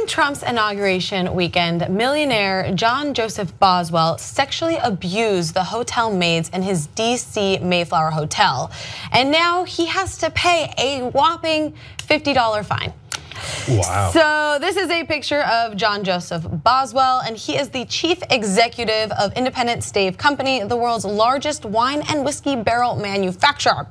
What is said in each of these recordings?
During Trump's inauguration weekend, millionaire John Joseph Boswell sexually abused the hotel maids in his DC Mayflower Hotel. And now he has to pay a whopping $50 fine. Wow. So this is a picture of John Joseph Boswell, and he is the chief executive of Independent Stave Company, the world's largest wine and whiskey barrel manufacturer.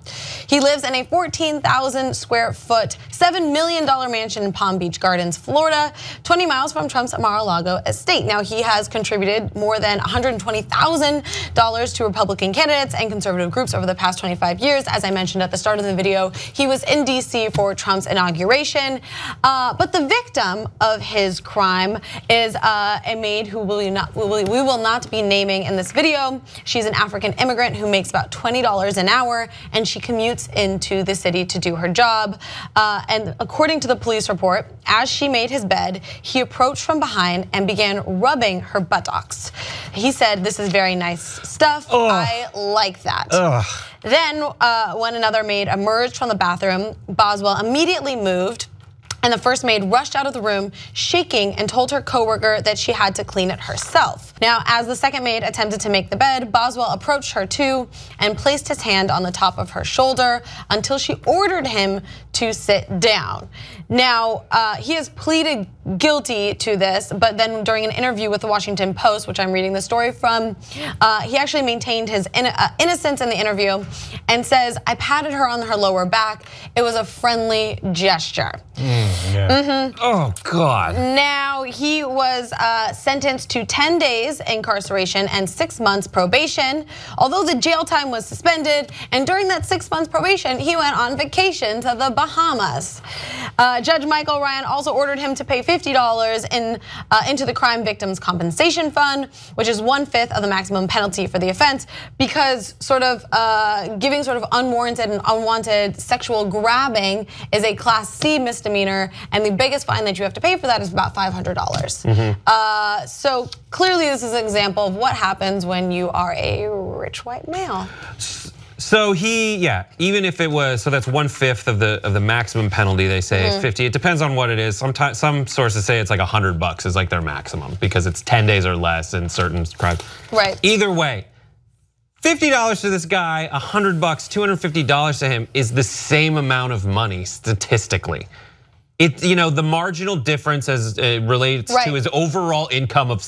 He lives in a 14,000 square foot, $7 million mansion in Palm Beach Gardens, Florida, 20 miles from Trump's Mar-a-Lago estate. Now, he has contributed more than $120,000 to Republican candidates and conservative groups over the past 25 years. As I mentioned at the start of the video, he was in DC for Trump's inauguration. But the victim of his crime is a maid who we will not be naming in this video. She's an African immigrant who makes about $20 an hour, and she commutes into the city to do her job. And according to the police report, as she made his bed, he approached from behind and began rubbing her buttocks. He said, "This is very nice stuff. I like that." Then when another maid emerged from the bathroom, Boswell immediately moved, and the first maid rushed out of the room shaking and told her coworker that she had to clean it herself. Now, as the second maid attempted to make the bed, Boswell approached her too and placed his hand on the top of her shoulder until she ordered him to sit down. Now, he has pleaded guilty to this, but then during an interview with the Washington Post, which I'm reading the story from, he actually maintained his innocence in the interview and says, "I patted her on her lower back. It was a friendly gesture." Oh, God. Now, he was sentenced to 10 days incarceration and 6 months probation, although the jail time was suspended. And during that 6 months probation, he went on vacation to the Bahamas. Judge Michael Ryan also ordered him to pay $50 into the crime victims compensation fund, which is 1/5 of the maximum penalty for the offense, because giving unwarranted and unwanted sexual grabbing is a Class C misdemeanor, and the biggest fine that you have to pay for that is about $500. So clearly this is an example of what happens when you are a rich white male. So even if it was, so that's 1/5 of the maximum penalty. They say is 50. It depends on what it is. Sometimes some sources say it's like $100 is like their maximum because it's 10 days or less in certain crimes. Right. Either way, $50 to this guy, $100, $250 to him is the same amount of money statistically. The marginal difference as it relates to his overall income of,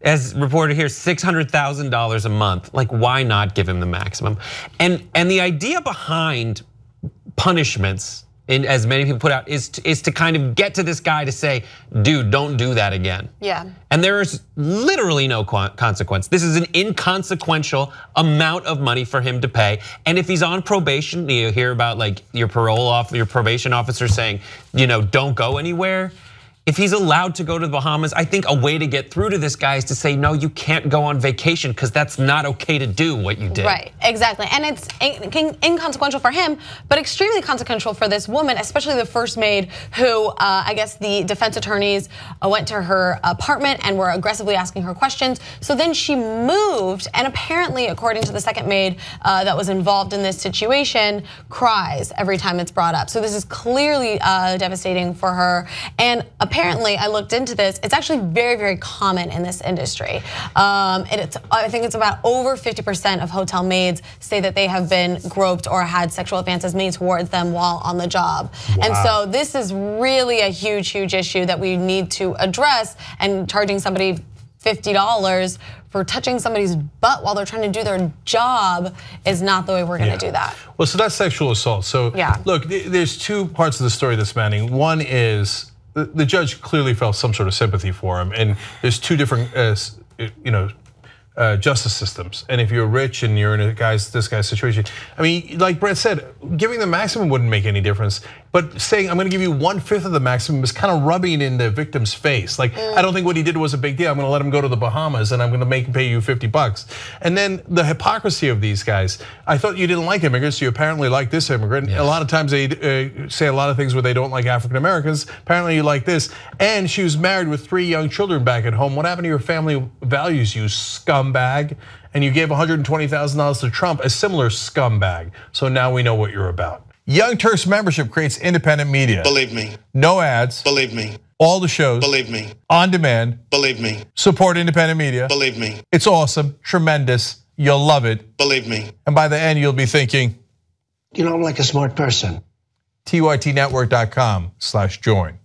as reported here, $600,000 a month. Like, why not give him the maximum? And the idea behind punishments, as many people put out, is to kind of get to this guy to say, "Dude, don't do that again." Yeah. And there is literally no consequence. This is an inconsequential amount of money for him to pay. And if he's on probation, you hear about like your probation officer saying, "Don't go anywhere." If he's allowed to go to the Bahamas, I think a way to get through to this guy is to say, "No, you can't go on vacation because that's not okay to do what you did." Right, exactly. And it's inconsequential for him, but extremely consequential for this woman, especially the first maid who I guess the defense attorneys went to her apartment and were aggressively asking her questions. So then she moved, and apparently, according to the second maid that was involved in this situation, cries every time it's brought up. So this is clearly devastating for her. And apparently, I looked into this, it's actually very, very common in this industry. I think it's about over 50% of hotel maids say that they have been groped or had sexual advances made towards them while on the job. Wow. And so this is really a huge, huge issue that we need to address, and charging somebody $50 for touching somebody's butt while they're trying to do their job is not the way we're gonna do that. Well, so that's sexual assault. So look, there's two parts of the story that's Manning. One is, the judge clearly felt some sort of sympathy for him, and there's two different, justice systems. And if you're rich and you're in this guy's situation, I mean, like Brett said, giving the maximum wouldn't make any difference. But saying, "I'm gonna give you 1/5 of the maximum" is kind of rubbing in the victim's face. Like, I don't think what he did was a big deal. I'm gonna let him go to the Bahamas and I'm gonna make him pay you $50. And then the hypocrisy of these guys. I thought you didn't like immigrants. You apparently like this immigrant. Yes. A lot of times they say a lot of things where they don't like African Americans. Apparently you like this. And she was married with 3 young children back at home. What happened to your family values, you scumbag? And you gave $120,000 to Trump, a similar scumbag. So now we know what you're about. Young Turks membership creates independent media. Believe me. No ads. Believe me. all the shows. Believe me. On demand. Believe me. Support independent media. Believe me. It's awesome, tremendous. You'll love it. Believe me. And by the end, you'll be thinking, I'm like a smart person. tytnetwork.com/join.